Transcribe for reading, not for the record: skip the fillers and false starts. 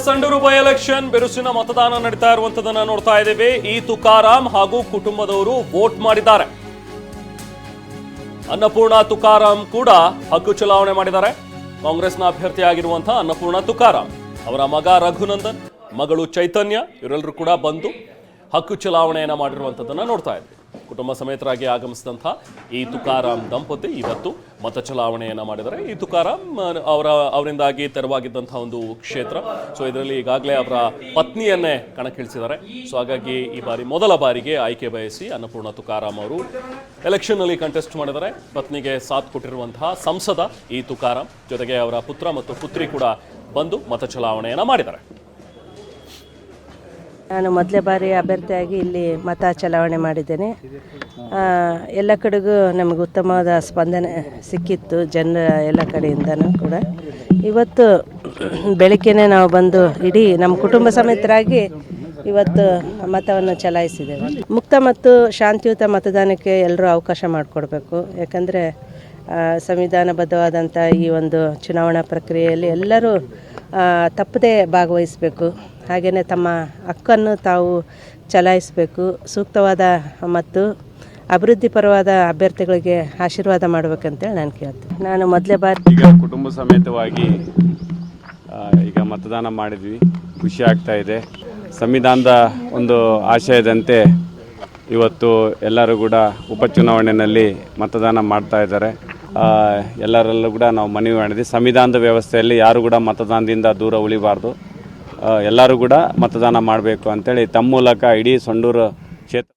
Sandur by election ಬಿರುಸಿನ ಮತದಾನ ನಡೀತಾ ಇರುವಂತದನ್ನ ನೋಡ್ತಾ ಇದ್ದೇವೆ. ಈ ತುಕಾರಾಂ ಹಾಗೂ ಕುಟುಂಬದವರು ವೋಟ್ ಮಾಡಿದ್ದಾರೆ. ಅನ್ನಪೂರ್ಣ ತುಕಾರಾಂ ಕೂಡ ಹಕ್ಕು ಚಲಾವಣೆ ಮಾಡಿದ್ದಾರೆ. ಕಾಂಗ್ರೆಸ್ನ ಅಭ್ಯರ್ಥಿಯಾಗಿರುವಂತಹ ಅನ್ನಪೂರ್ಣ ತುಕಾರಾಂ ಅವರ ಮಗ ರಘುನಂದನ್, ಮಗಳು ಚೈತನ್ಯ ಇವರೆಲ್ಲರೂ ಕೂಡ ಬಂದು ಹಕ್ಕು ಚಲಾವಣೆಯನ್ನ ಮಾಡಿರುವಂತದನ್ನ ನೋಡ್ತಾ ಇದ್ವಿ. ಕುಟುಂಬ ಸಮೇತರಾಗಿ ಆಗಮಿಸಿದಂತಹ ಈ ತುಕಾರಾಂ ದಂಪತಿ ಇವತ್ತು ಮತ ಚಲಾವಣೆಯನ್ನ ಮಾಡಿದ್ದಾರೆ. ಈ ತುಕಾರಾಂ ಅವರಿಂದಾಗಿ ತೆರವಾಗಿದ್ದಂತಹ ಒಂದು ಕ್ಷೇತ್ರ. ಸೊ ಇದರಲ್ಲಿ ಈಗಾಗಲೇ ಅವರ ಪತ್ನಿಯನ್ನೇ ಕಣಕ್ಕಿಳಿಸಿದ್ದಾರೆ. ಸೊ ಹಾಗಾಗಿ ಈ ಬಾರಿ ಮೊದಲ ಬಾರಿಗೆ ಆಯ್ಕೆ ಬಯಸಿ ಅನ್ನಪೂರ್ಣ ತುಕಾರಾಂ ಅವರು ಎಲೆಕ್ಷನ್ ಅಲ್ಲಿ ಕಂಟೆಸ್ಟ್ ಮಾಡಿದ್ದಾರೆ. ಪತ್ನಿಗೆ ಸಾಥ್ ಕೊಟ್ಟಿರುವಂತಹ ಸಂಸದ ಈ ತುಕಾರಾಂ ಜೊತೆಗೆ ಅವರ ಪುತ್ರ ಮತ್ತು ಪುತ್ರಿ ಕೂಡ ಬಂದು ಮತ ಚಲಾವಣೆಯನ್ನ ಮಾಡಿದ್ದಾರೆ. ನಾನು ಮೊದಲೇ ಬಾರಿ ಅಭ್ಯರ್ಥಿಯಾಗಿ ಇಲ್ಲಿ ಮತ ಚಲಾವಣೆ ಮಾಡಿದ್ದೇನೆ. ಎಲ್ಲ ಕಡೆಗೂ ನಮಗೆ ಉತ್ತಮವಾದ ಸ್ಪಂದನೆ ಸಿಕ್ಕಿತ್ತು ಜನರ ಎಲ್ಲ ಕಡೆಯಿಂದನೂ ಕೂಡ. ಇವತ್ತು ಬೆಳಗ್ಗೆನೇ ನಾವು ಬಂದು ಇಡೀ ನಮ್ಮ ಕುಟುಂಬ ಸಮೇತರಾಗಿ ಇವತ್ತು ಮತವನ್ನು ಚಲಾಯಿಸಿದ್ದೇವೆ. ಮುಕ್ತ ಮತ್ತು ಶಾಂತಿಯುತ ಮತದಾನಕ್ಕೆ ಎಲ್ಲರೂ ಅವಕಾಶ ಮಾಡಿಕೊಡ್ಬೇಕು. ಯಾಕಂದರೆ ಸಂವಿಧಾನಬದ್ಧವಾದಂಥ ಈ ಒಂದು ಚುನಾವಣಾ ಪ್ರಕ್ರಿಯೆಯಲ್ಲಿ ಎಲ್ಲರೂ ತಪ್ಪದೇ ಭಾಗವಹಿಸಬೇಕು. ಹಾಗೆಯೇ ತಮ್ಮ ಹಕ್ಕನ್ನು ತಾವು ಚಲಾಯಿಸಬೇಕು. ಸೂಕ್ತವಾದ ಮತ್ತು ಅಭಿವೃದ್ಧಿಪರವಾದ ಅಭ್ಯರ್ಥಿಗಳಿಗೆ ಆಶೀರ್ವಾದ ಮಾಡಬೇಕಂತೇಳಿ ನಾನು ಕೇಳ್ತೀನಿ. ನಾನು ಮೊದಲೇ ಬಾರಿ ಈಗ ಕುಟುಂಬ ಸಮೇತವಾಗಿ ಈಗ ಮತದಾನ ಮಾಡಿದ್ವಿ. ಖುಷಿ ಆಗ್ತಾ ಇದೆ. ಸಂವಿಧಾನದ ಒಂದು ಆಶಯದಂತೆ ಇವತ್ತು ಎಲ್ಲರೂ ಕೂಡ ಉಪಚುನಾವಣೆಯಲ್ಲಿ ಮತದಾನ ಮಾಡ್ತಾ ಇದ್ದಾರೆ. ಎಲ್ಲರಲ್ಲೂ ಕೂಡ ನಾವು ಮನವಿ ಮಾಡಿದ್ವಿ, ಸಂವಿಧಾನದ ವ್ಯವಸ್ಥೆಯಲ್ಲಿ ಯಾರು ಕೂಡ ಮತದಾನದಿಂದ ದೂರ ಉಳಿಬಾರ್ದು, ಎಲ್ಲರೂ ಕೂಡ ಮತದಾನ ಮಾಡಬೇಕು ಅಂತೇಳಿ ತಮ್ಮ ಮೂಲಕ ಇಡೀ ಸಂಡೂರು ಕ್ಷೇತ್ರ